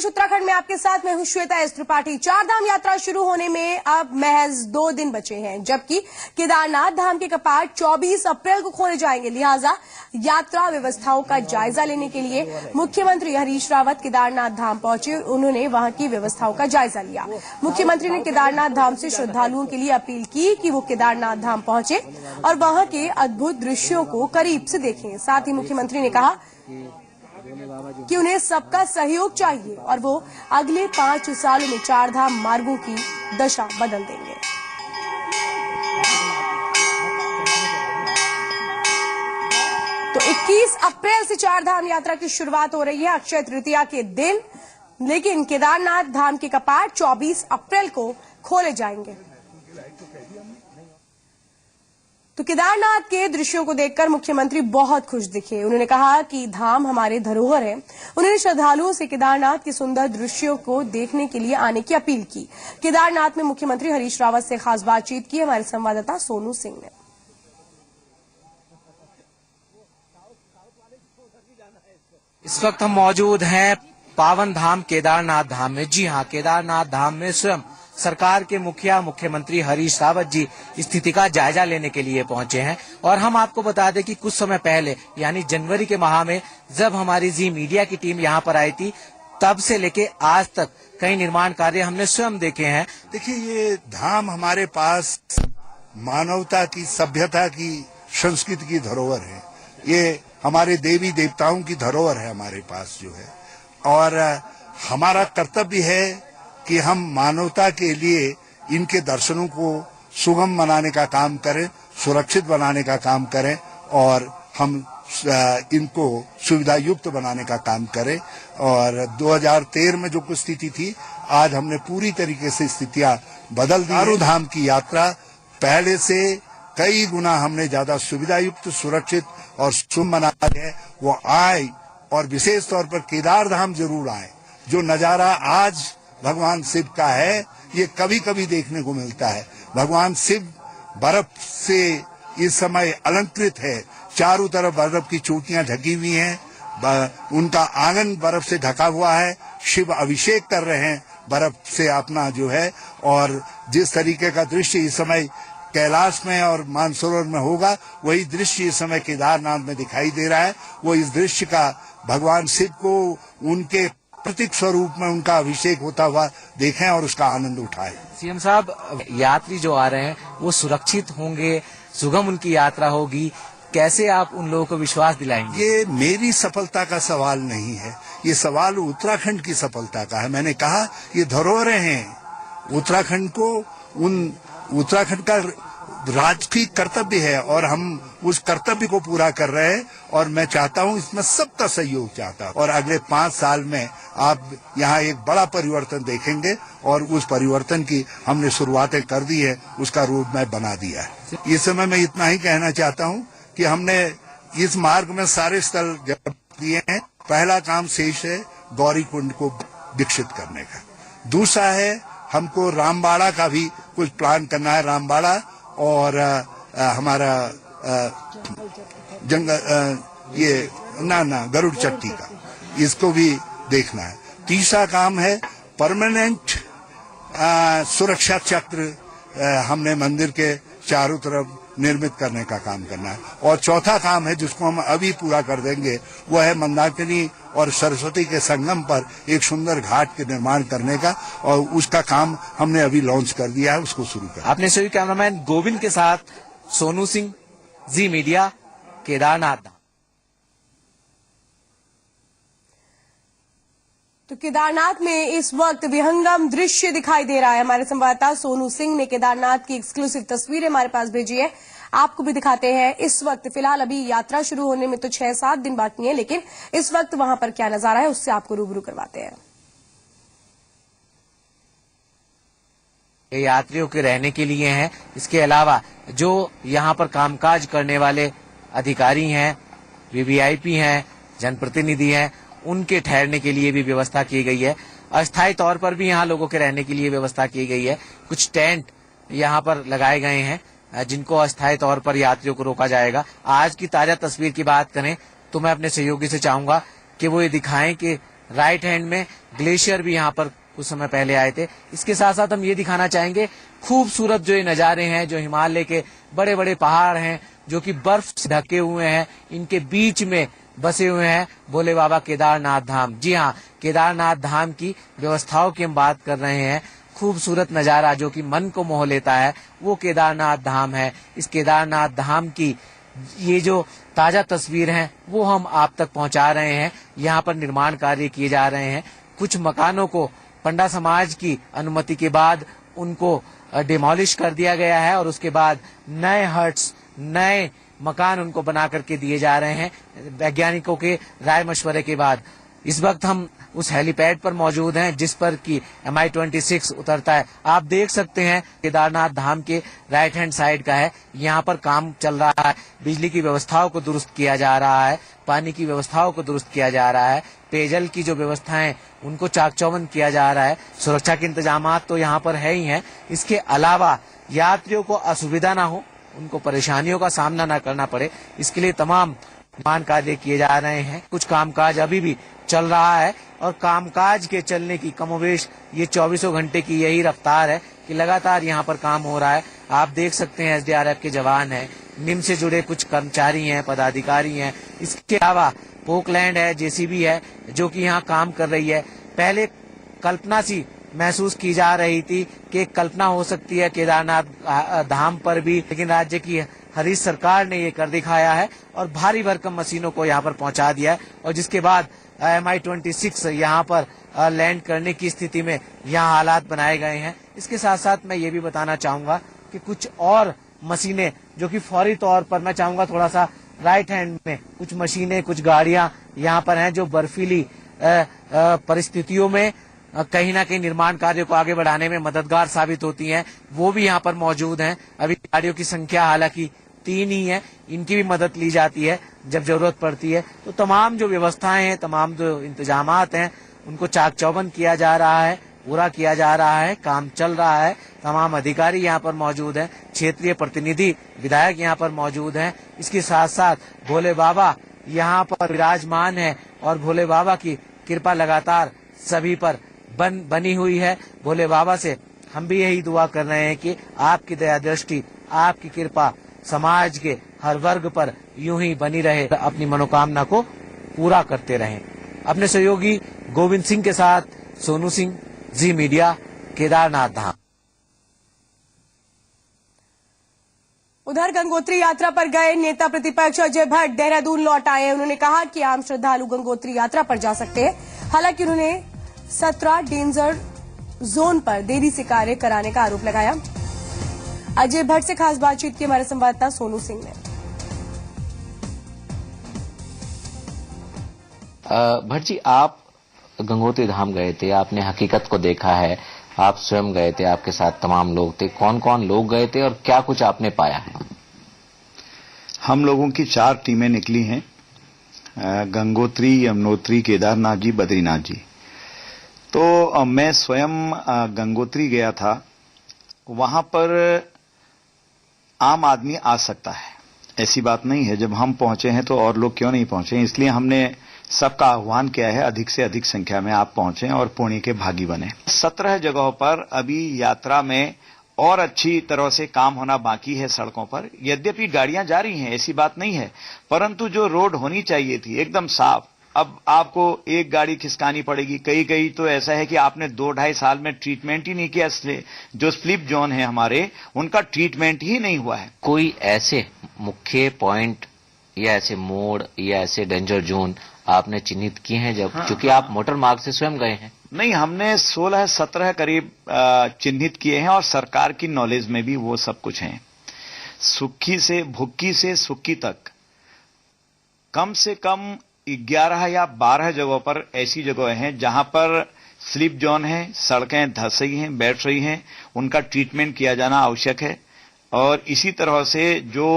प्रदेश उत्तराखंड में आपके साथ मैं हूं श्वेता एस त्रिपाठी। चारधाम यात्रा शुरू होने में अब महज 2 दिन बचे हैं, जबकि केदारनाथ धाम के कपाट 24 अप्रैल को खोले जाएंगे। लिहाजा यात्रा व्यवस्थाओं का जायजा लेने के लिए मुख्यमंत्री हरीश रावत केदारनाथ धाम पहुंचे। उन्होंने वहां की व्यवस्थाओं का जायजा लिया। मुख्यमंत्री ने केदारनाथ धाम से श्रद्धालुओं के लिए अपील की कि वो केदारनाथ धाम पहुंचे और वहां के अद्भुत दृश्यों को करीब से देखें। साथ ही मुख्यमंत्री ने कहा कि उन्हें सबका सहयोग चाहिए और वो अगले 5 सालों में चारधाम मार्गों की दशा बदल देंगे। तो 21 अप्रैल से चारधाम यात्रा की शुरुआत हो रही है, अक्षय तृतीया के दिन। लेकिन केदारनाथ धाम के कपाट 24 अप्रैल को खोले जाएंगे। तो केदारनाथ के दृश्यों को देखकर मुख्यमंत्री बहुत खुश दिखे। उन्होंने कहा कि धाम हमारे धरोहर है। उन्होंने श्रद्धालुओं से केदारनाथ के सुंदर दृश्यों को देखने के लिए आने की अपील की। केदारनाथ में मुख्यमंत्री हरीश रावत से खास बातचीत की हमारे संवाददाता सोनू सिंह ने। इस वक्त हम मौजूद हैं पावन धाम केदारनाथ धाम में। जी हाँ, केदारनाथ धाम में स्वयं सरकार के मुखिया मुख्यमंत्री हरीश रावत जी स्थिति का जायजा लेने के लिए पहुंचे हैं। और हम आपको बता दें कि कुछ समय पहले यानी जनवरी के माह में जब हमारी जी मीडिया की टीम यहां पर आई थी, तब से लेके आज तक कई निर्माण कार्य हमने स्वयं देखे हैं। देखिए, ये धाम हमारे पास मानवता की, सभ्यता की, संस्कृति की धरोहर है। ये हमारे देवी देवताओं की धरोहर है हमारे पास जो है। और हमारा कर्तव्य है कि हम मानवता के लिए इनके दर्शनों को सुगम बनाने का काम करें, सुरक्षित बनाने का काम करें और हम इनको सुविधा युक्त बनाने का काम करें। और 2013 में जो कुछ स्थिति थी, आज हमने पूरी तरीके से स्थितियां बदल दी। चारों धाम की यात्रा पहले से कई गुना हमने ज्यादा सुविधा युक्त, सुरक्षित और सुगम बना है। वो आए और विशेष तौर पर केदार धाम जरूर आए। जो नजारा आज भगवान शिव का है, ये कभी कभी देखने को मिलता है। भगवान शिव बर्फ से इस समय अलंकृत है। चारों तरफ बर्फ की चोटियां ढकी हुई हैं। उनका आंगन बर्फ से ढका हुआ है। शिव अभिषेक कर रहे हैं बर्फ से अपना जो है। और जिस तरीके का दृश्य इस समय कैलाश में और मानसरोवर में होगा, वही दृश्य इस समय केदारनाथ में दिखाई दे रहा है। वो इस दृश्य का भगवान शिव को उनके प्रतीक स्वरूप में उनका अभिषेक होता हुआ देखें और उसका आनंद उठाएं। सीएम साहब, यात्री जो आ रहे हैं वो सुरक्षित होंगे, सुगम उनकी यात्रा होगी, कैसे आप उन लोगों को विश्वास दिलाएंगे? ये मेरी सफलता का सवाल नहीं है, ये सवाल उत्तराखंड की सफलता का है। मैंने कहा ये धरोहरें हैं उत्तराखंड को, उत्तराखंड का राजकीय कर्तव्य है और हम उस कर्तव्य को पूरा कर रहे हैं। और मैं चाहता हूं, इसमें सबका सहयोग चाहता हूं। और अगले 5 साल में आप यहाँ एक बड़ा परिवर्तन देखेंगे और उस परिवर्तन की हमने शुरुआतें कर दी है, उसका रोड मैप बना दिया है। इस समय मैं इतना ही कहना चाहता हूं कि हमने इस मार्ग में सारे स्थल दिए हैं। पहला काम शेष है गौरी कुंड को विकसित करने का। दूसरा है हमको रामबाड़ा का भी कुछ प्लान करना है। रामबाड़ा और हमारा गरुड़ चट्टी का, इसको भी देखना है। तीसरा काम है परमानेंट सुरक्षा चक्र हमने मंदिर के चारों तरफ निर्मित करने का काम करना है। और चौथा काम है जिसको हम अभी पूरा कर देंगे, वो है मंदाकिनी और सरस्वती के संगम पर एक सुंदर घाट के निर्माण करने का। और उसका काम हमने अभी लॉन्च कर दिया है, उसको शुरू कर। अपने सभी कैमरामैन गोविंद के साथ सोनू सिंह, जी मीडिया, केदारनाथ धाम। तो केदारनाथ में इस वक्त विहंगम दृश्य दिखाई दे रहा है। हमारे संवाददाता सोनू सिंह ने केदारनाथ की एक्सक्लूसिव तस्वीरें हमारे पास भेजी है, आपको भी दिखाते हैं। इस वक्त फिलहाल अभी यात्रा शुरू होने में तो 6-7 दिन बाकी है, लेकिन इस वक्त वहां पर क्या नजारा है उससे आपको रूबरू करवाते हैं। ये यात्रियों के रहने के लिए हैं। इसके अलावा जो यहाँ पर कामकाज करने वाले अधिकारी हैं, वीवीआईपी हैं, जनप्रतिनिधि हैं, उनके ठहरने के लिए भी व्यवस्था की गई है। अस्थायी तौर पर भी यहाँ लोगों के रहने के लिए व्यवस्था की गई है। कुछ टेंट यहाँ पर लगाए गए हैं जिनको अस्थायी तौर पर यात्रियों को रोका जाएगा। आज की ताजा तस्वीर की बात करें तो मैं अपने सहयोगी से चाहूंगा कि वो ये दिखाएं कि राइट हैंड में ग्लेशियर भी यहाँ पर कुछ समय पहले आए थे। इसके साथ साथ हम ये दिखाना चाहेंगे खूबसूरत जो ये नज़ारे हैं, जो हिमालय के बड़े बड़े पहाड़ हैं जो कि बर्फ से ढके हुए हैं, इनके बीच में बसे हुए हैं भोले बाबा केदारनाथ धाम। जी हाँ, केदारनाथ धाम की व्यवस्थाओं की हम बात कर रहे हैं। खूबसूरत नज़ारा जो कि मन को मोह लेता है वो केदारनाथ धाम है। इस केदारनाथ धाम की ये जो ताजा तस्वीर हैं वो हम आप तक पहुंचा रहे हैं। यहाँ पर निर्माण कार्य किए जा रहे हैं। कुछ मकानों को पंडा समाज की अनुमति के बाद उनको डिमोलिश कर दिया गया है और उसके बाद नए हट्स, नए मकान उनको बना करके दिए जा रहे हैं वैज्ञानिकों के राय मशवरे के बाद। इस वक्त हम उस हेलीपैड पर मौजूद हैं जिस पर कि Mi-26 उतरता है। आप देख सकते हैं केदारनाथ धाम के राइट हैंड साइड का है। यहाँ पर काम चल रहा है, बिजली की व्यवस्थाओं को दुरुस्त किया जा रहा है, पानी की व्यवस्थाओं को दुरुस्त किया जा रहा है, पेयजल की जो व्यवस्थाएं उनको चाक चौबंद किया जा रहा है। सुरक्षा के इंतजाम तो यहाँ पर है ही हैं। इसके अलावा यात्रियों को असुविधा ना हो, उनको परेशानियों का सामना न करना पड़े, इसके लिए तमाम निर्माण कार्य किए जा रहे हैं। कुछ कामकाज अभी भी चल रहा है और कामकाज के चलने की कमोवेश ये 24 घंटे की यही रफ्तार है कि लगातार यहाँ पर काम हो रहा है। आप देख सकते हैं SDRF के जवान हैं, निम से जुड़े कुछ कर्मचारी हैं, पदाधिकारी हैं। इसके अलावा पोकलैंड है, JCB है जो कि यहाँ काम कर रही है। पहले कल्पना सी महसूस की जा रही थी कि कल्पना हो सकती है केदारनाथ धाम पर भी, लेकिन राज्य की हरीश सरकार ने ये कर दिखाया है और भारी भरकम मशीनों को यहाँ पर पहुंचा दिया है और जिसके बाद Mi-26 यहाँ पर लैंड करने की स्थिति में यहाँ हालात बनाए गए हैं। इसके साथ साथ मैं ये भी बताना चाहूंगा कि कुछ और मशीनें जो कि फौरी तौर पर, मैं चाहूंगा थोड़ा सा राइट हैंड में कुछ मशीनें, कुछ गाड़ियां यहाँ पर हैं जो बर्फीली परिस्थितियों में कहीं ना कहीं निर्माण कार्य को आगे बढ़ाने में मददगार साबित होती हैं, वो भी यहाँ पर मौजूद हैं। अभी गाड़ियों की संख्या हालांकि 3 ही है, इनकी भी मदद ली जाती है जब जरूरत पड़ती है। तो तमाम जो व्यवस्थाएं हैं, तमाम जो इंतजामात हैं, उनको चाक चौबंद किया जा रहा है, पूरा किया जा रहा है, काम चल रहा है। तमाम अधिकारी यहाँ पर मौजूद हैं, क्षेत्रीय प्रतिनिधि, विधायक यहाँ पर मौजूद हैं। इसके साथ साथ भोले बाबा यहाँ पर विराजमान है और भोले बाबा की कृपा लगातार सभी पर बनी हुई है। भोले बाबा से हम भी यही दुआ कर रहे हैं कि आपकी दया दृष्टि, आपकी कृपा समाज के हर वर्ग पर यूं ही बनी रहे, अपनी मनोकामना को पूरा करते रहें। अपने सहयोगी गोविंद सिंह के साथ सोनू सिंह, जी मीडिया, केदारनाथ धाम। उधर गंगोत्री यात्रा पर गए नेता प्रतिपक्ष अजय भट्ट देहरादून लौट आए। उन्होंने कहा कि आम श्रद्धालु गंगोत्री यात्रा पर जा सकते हैं। हालांकि उन्होंने 17 डेंजर जोन पर देरी से कार्य कराने का आरोप लगाया। अजय भट्ट से खास बातचीत की हमारे संवाददाता सोनू सिंह ने। भट्ट जी, आप गंगोत्री धाम गए थे, आपने हकीकत को देखा है, आप स्वयं गए थे, आपके साथ तमाम लोग थे। कौन कौन लोग गए थे और क्या कुछ आपने पाया है? हम लोगों की 4 टीमें निकली हैं, गंगोत्री, यमुनोत्री, केदारनाथ जी, बद्रीनाथ जी। तो मैं स्वयं गंगोत्री गया था। वहां पर आम आदमी आ सकता है, ऐसी बात नहीं है। जब हम पहुंचे हैं तो और लोग क्यों नहीं पहुंचे, इसलिए हमने सबका आह्वान किया है अधिक से अधिक संख्या में आप पहुंचे और पुण्य के भागी बने। 17 जगहों पर अभी यात्रा में और अच्छी तरह से काम होना बाकी है सड़कों पर। यद्यपि गाड़ियां जा रही हैं, ऐसी बात नहीं है, परंतु जो रोड होनी चाहिए थी एकदम साफ, अब आपको एक गाड़ी खिसकानी पड़ेगी। कई तो ऐसा है कि आपने 2-2.5 साल में ट्रीटमेंट ही नहीं किया, इसलिए जो स्लिप जोन है हमारे, उनका ट्रीटमेंट ही नहीं हुआ है। कोई ऐसे मुख्य पॉइंट या ऐसे मोड़ या ऐसे डेंजर जोन आपने चिन्हित किए हैं जब, क्योंकि आप मोटर मार्ग से स्वयं गए हैं? नहीं, हमने 16-17 करीब चिन्हित किए हैं और सरकार की नॉलेज में भी वो सब कुछ हैं। भुक्की से सुक्की तक कम से कम 11 या 12 जगहों पर ऐसी जगह हैं जहां पर स्लिप जोन है, सड़कें धंस रही हैं, बैठ रही हैं, उनका ट्रीटमेंट किया जाना आवश्यक है। और इसी तरह से जो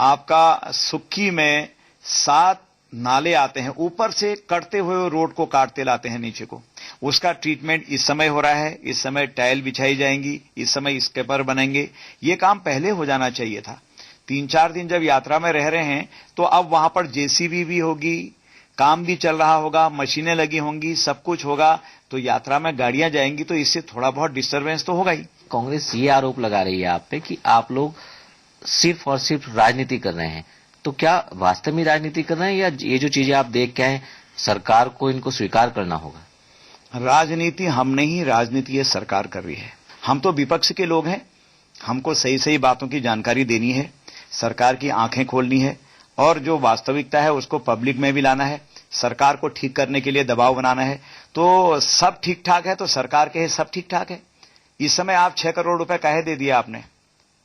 आपका सुक्की में 7 नाले आते हैं, ऊपर से कटते हुए रोड को काटते लाते हैं नीचे को, उसका ट्रीटमेंट इस समय हो रहा है। इस समय टाइल बिछाई जाएंगी, इस समय स्केपर बनेंगे। ये काम पहले हो जाना चाहिए था। 3-4 दिन जब यात्रा में रह रहे हैं तो अब वहां पर JCB भी होगी, काम भी चल रहा होगा, मशीनें लगी होंगी, सब कुछ होगा, तो यात्रा में गाड़ियां जाएंगी तो इससे थोड़ा बहुत डिस्टर्बेंस तो होगा ही। कांग्रेस ये आरोप लगा रही है आप पे कि आप लोग सिर्फ और सिर्फ राजनीति कर रहे हैं, तो क्या वास्तव में राजनीति कर रहे हैं या ये जो चीजें आप देख के आए सरकार को इनको स्वीकार करना होगा? राजनीति हम नहीं, राजनीति ये सरकार कर रही है। हम तो विपक्ष के लोग हैं, हमको सही सही बातों की जानकारी देनी है, सरकार की आंखें खोलनी है और जो वास्तविकता है उसको पब्लिक में भी लाना है, सरकार को ठीक करने के लिए दबाव बनाना है। तो सब ठीक ठाक है तो सरकार के सब ठीक ठाक है। इस समय आप 6 करोड़ रुपए काहे दे दिया आपने?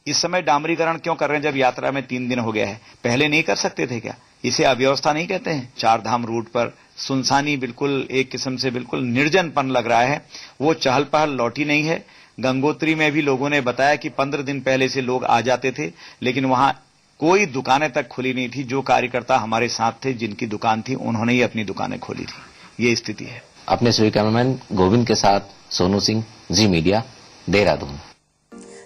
इस समय डामरीकरण क्यों कर रहे हैं जब यात्रा में 3 दिन हो गया है? पहले नहीं कर सकते थे क्या? इसे अव्यवस्था नहीं कहते हैं? 4 धाम रूट पर सुनसानी, बिल्कुल एक किस्म से बिल्कुल निर्जनपन लग रहा है, वो चहल पहल लौटी नहीं है। गंगोत्री में भी लोगों ने बताया कि 15 दिन पहले से लोग आ जाते थे, लेकिन वहां कोई दुकानें तक खुली नहीं थी। जो कार्यकर्ता हमारे साथ थे, जिनकी दुकान थी, उन्होंने ही अपनी दुकानें खोली थी। ये स्थिति है। अपने सभी कैमरामैन गोविंद के साथ सोनू सिंह, जी मीडिया, देहरादून।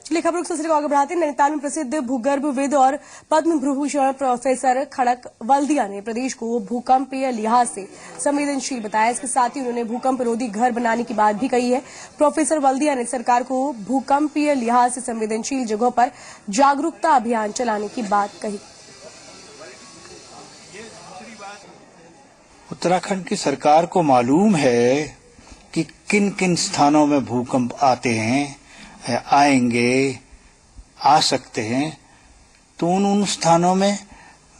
चलिए खबरों को सिलसिले को आगे बढ़ाते हैं। नैनीताल में प्रसिद्ध भूगर्भविद और पद्म भूभूषण प्रोफेसर खड़क वल्दिया ने प्रदेश को भूकंपीय लिहाज से संवेदनशील बताया। इसके साथ ही उन्होंने भूकंप रोधी घर बनाने की बात भी कही है। प्रोफेसर वल्दिया ने सरकार को भूकंपीय लिहाज से संवेदनशील जगहों पर जागरूकता अभियान चलाने की बात कही। उत्तराखंड की सरकार को मालूम है कि किन किन स्थानों में भूकंप आते हैं, आएंगे, आ सकते हैं, तो उन स्थानों में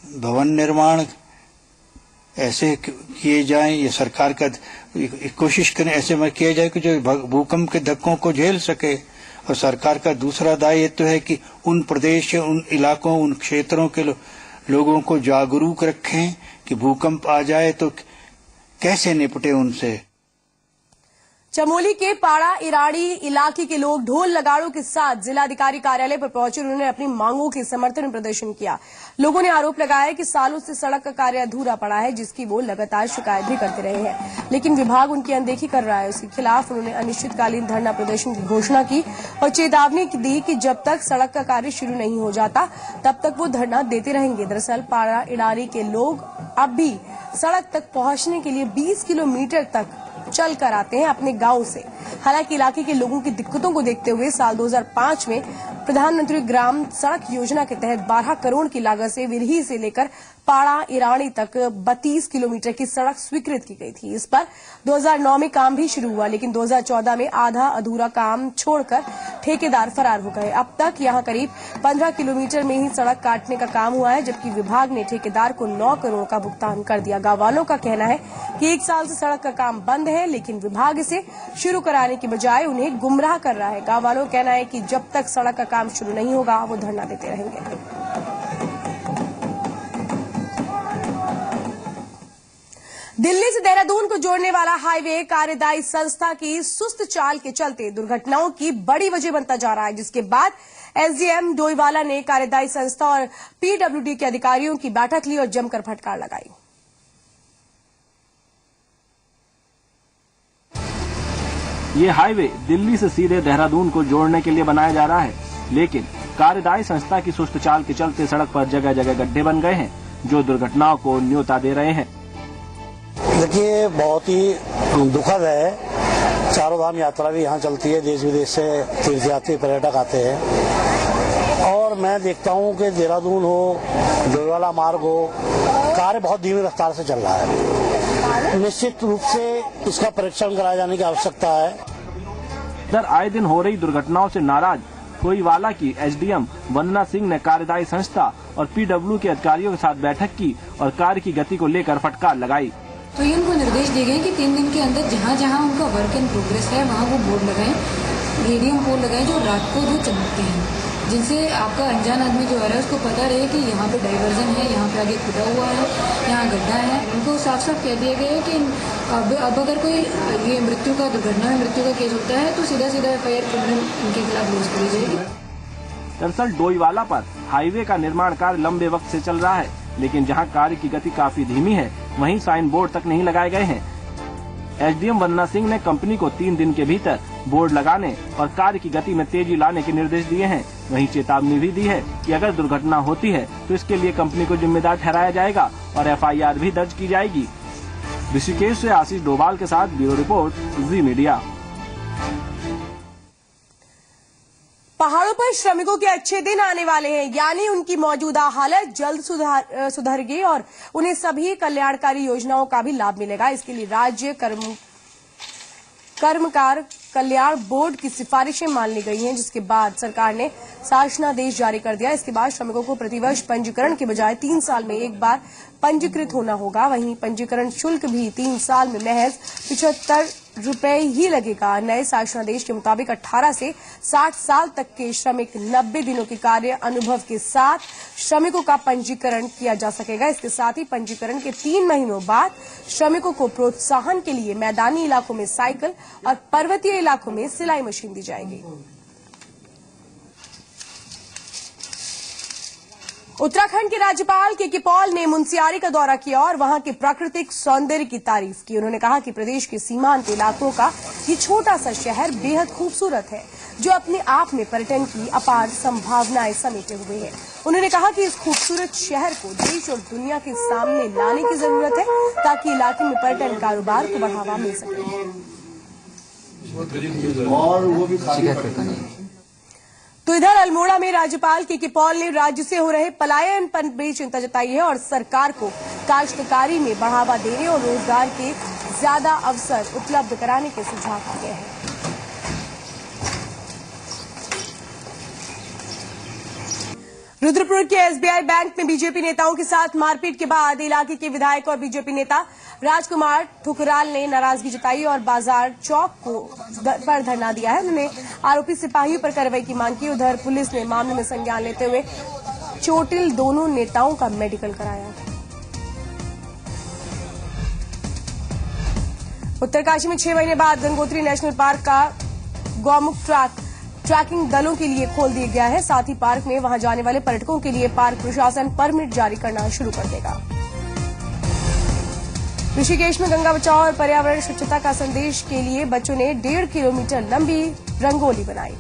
भवन निर्माण ऐसे किए जाएं, ये सरकार का कोशिश करें ऐसे में किया जाए कि जो भूकंप के धक्कों को झेल सके। और सरकार का दूसरा दायित्व तो है कि उन प्रदेश, उन इलाकों, उन क्षेत्रों के लोगों को जागरूक रखें कि भूकंप आ जाए तो कैसे निपटे उनसे। चमोली के पाड़ा इराड़ी इलाके के लोग ढोल नगाड़ों के साथ जिलाधिकारी कार्यालय पर पहुंचे। उन्होंने अपनी मांगों के समर्थन में प्रदर्शन किया। लोगों ने आरोप लगाया कि सालों से सड़क का कार्य अधूरा पड़ा है, जिसकी वो लगातार शिकायत भी करते रहे हैं, लेकिन विभाग उनकी अनदेखी कर रहा है। उसके खिलाफ उन्होंने अनिश्चितकालीन धरना प्रदर्शन की घोषणा की और चेतावनी दी कि जब तक सड़क का कार्य शुरू नहीं हो जाता तब तक वो धरना देते रहेंगे। दरअसल पाड़ा इराड़ी के लोग अब भी सड़क तक पहुंचने के लिए 20 किलोमीटर तक चल कर आते हैं अपने गांव से। हालांकि इलाके के लोगों की दिक्कतों को देखते हुए साल 2005 में प्रधानमंत्री ग्राम सड़क योजना के तहत 12 करोड़ की लागत से विरही से लेकर पाड़ा इराणी तक 32 किलोमीटर की सड़क स्वीकृत की गई थी। इस पर 2009 में काम भी शुरू हुआ, लेकिन 2014 में आधा अधूरा काम छोड़कर ठेकेदार फरार हो गए। अब तक यहां करीब 15 किलोमीटर में ही सड़क काटने का काम हुआ है, जबकि विभाग ने ठेकेदार को 9 करोड़ का भुगतान कर दिया। गांव वालों का कहना है कि 1 साल से सड़क का काम बंद है, लेकिन विभाग इसे शुरू कराने की बजाय उन्हें गुमराह कर रहा है। गांव वालों का कहना है कि जब तक सड़क का काम शुरू नहीं होगा वो धरना देते रहेंगे। दिल्ली से देहरादून को जोड़ने वाला हाईवे कार्यदायी संस्था की सुस्त चाल के चलते दुर्घटनाओं की बड़ी वजह बनता जा रहा है, जिसके बाद एसडीएम डोईवाला ने कार्यदायी संस्था और पीडब्ल्यूडी के अधिकारियों की बैठक ली और जमकर फटकार लगाई। ये हाईवे दिल्ली से सीधे देहरादून को जोड़ने के लिए बनाया जा रहा है, लेकिन कार्यदायी संस्था की सुस्त चाल के चलते सड़क पर जगह जगह गड्ढे बन गए हैं, जो दुर्घटनाओं को न्योता दे रहे हैं। देखिए, बहुत ही दुखद है। चारों धाम यात्रा भी यहाँ चलती है, देश विदेश से तीर्थयात्री पर्यटक आते हैं और मैं देखता हूँ कि देहरादून हो, डोईवाला मार्ग हो, कार्य बहुत धीमी रफ्तार से चल रहा है। निश्चित रूप से इसका परीक्षण कराए जाने की आवश्यकता है। इधर आए दिन हो रही दुर्घटनाओं से नाराज डोईवाला की एसडीएम वंदना सिंह ने कार्यदायी संस्था और पीडब्ल्यू के अधिकारियों के साथ बैठक की और कार्य की गति को लेकर फटकार लगाई। तो ये उनको निर्देश दिए गए कि 3 दिन के अंदर जहाँ जहाँ उनका वर्क इन प्रोग्रेस है वहाँ वो बोर्ड लगाएं, रेडियम पोल लगाएं जो रात को जो चमकते हैं, जिनसे आपका अनजान आदमी जो आ रहा है उसको पता रहे कि यहाँ पे डाइवर्जन है, यहाँ पे आगे खुदा हुआ है, यहाँ गड्ढा है। उनको साफ साफ कह दिया गया है कि अब अगर कोई ये मृत्यु का दुर्घटना में मृत्यु का केस होता है तो सीधा सीधा एफआईआर क्रिमिनल उनके खिलाफ लॉन्च करी जाएगी। दरअसल डोईवाला पर हाईवे का निर्माण कार्य लंबे वक्त से चल रहा है, लेकिन जहां कार्य की गति काफी धीमी है वहीं साइन बोर्ड तक नहीं लगाए गए हैं। एसडीएम वंदना सिंह ने कंपनी को 3 दिन के भीतर बोर्ड लगाने और कार्य की गति में तेजी लाने के निर्देश दिए हैं। वहीं चेतावनी भी दी है कि अगर दुर्घटना होती है तो इसके लिए कंपनी को जिम्मेदार ठहराया जाएगा और एफआईआर भी दर्ज की जाएगी। ऋषिकेश से आशीष डोभाल के साथ ब्यूरो रिपोर्ट, जी मीडिया। पहाड़ों पर श्रमिकों के अच्छे दिन आने वाले हैं, यानी उनकी मौजूदा हालत जल्द सुधरेगी और उन्हें सभी कल्याणकारी योजनाओं का भी लाभ मिलेगा। इसके लिए राज्य कर्मकार कल्याण बोर्ड की सिफारिशें मान ली गई हैं, जिसके बाद सरकार ने शासनादेश जारी कर दिया। इसके बाद श्रमिकों को प्रतिवर्ष पंजीकरण के बजाय 3 साल में एक बार पंजीकृत होना होगा। वहीं पंजीकरण शुल्क भी 3 साल में महज 75 रुपए ही लगेगा। नए शासनादेश के मुताबिक 18 से 60 साल तक के श्रमिक 90 दिनों के कार्य अनुभव के साथ श्रमिकों का पंजीकरण किया जा सकेगा। इसके साथ ही पंजीकरण के 3 महीनों बाद श्रमिकों को प्रोत्साहन के लिए मैदानी इलाकों में साइकिल और पर्वतीय इलाकों में सिलाई मशीन दी जाएगी। उत्तराखंड के राज्यपाल के पॉल ने मुनस्यारी का दौरा किया और वहां के प्राकृतिक सौंदर्य की तारीफ की। उन्होंने कहा कि प्रदेश के सीमांत इलाकों का ये छोटा सा शहर बेहद खूबसूरत है, जो अपने आप में पर्यटन की अपार संभावनाएं समेटे हुए है। उन्होंने कहा कि इस खूबसूरत शहर को देश और दुनिया के सामने लाने की जरूरत है, ताकि इलाके में पर्यटन कारोबार को बढ़ावा मिल सके। तो इधर अल्मोड़ा में राज्यपाल के पॉल ने राज्य से हो रहे पलायन पर भी चिंता जताई है और सरकार को काश्तकारी में बढ़ावा देने और रोजगार के ज्यादा अवसर उपलब्ध कराने के सुझाव दिए हैं। रुद्रपुर के एसबीआई बैंक में बीजेपी नेताओं के साथ मारपीट के बाद इलाके के विधायक और बीजेपी नेता राजकुमार ठुकराल ने नाराजगी जताई और बाजार चौक पर धरना दिया है। उन्होंने आरोपी सिपाहियों पर कार्रवाई की मांग की। उधर पुलिस ने मामले में संज्ञान लेते हुए चोटिल दोनों नेताओं का मेडिकल कराया। उत्तरकाशी में 6 महीने बाद गंगोत्री नेशनल पार्क का गौमुख ट्रैकिंग दलों के लिए खोल दिया गया है। साथ ही पार्क में वहां जाने वाले पर्यटकों के लिए पार्क प्रशासन परमिट जारी करना शुरू कर देगा। ऋषिकेश में गंगा बचाओ और पर्यावरण स्वच्छता का संदेश के लिए बच्चों ने 1.5 किलोमीटर लंबी रंगोली बनाई।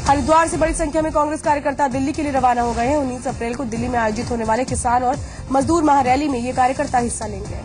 हरिद्वार से बड़ी संख्या में कांग्रेस कार्यकर्ता दिल्ली के लिए रवाना हो गए हैं। 19 अप्रैल को दिल्ली में आयोजित होने वाले किसान और मजदूर महारैली में ये कार्यकर्ता हिस्सा लेंगे।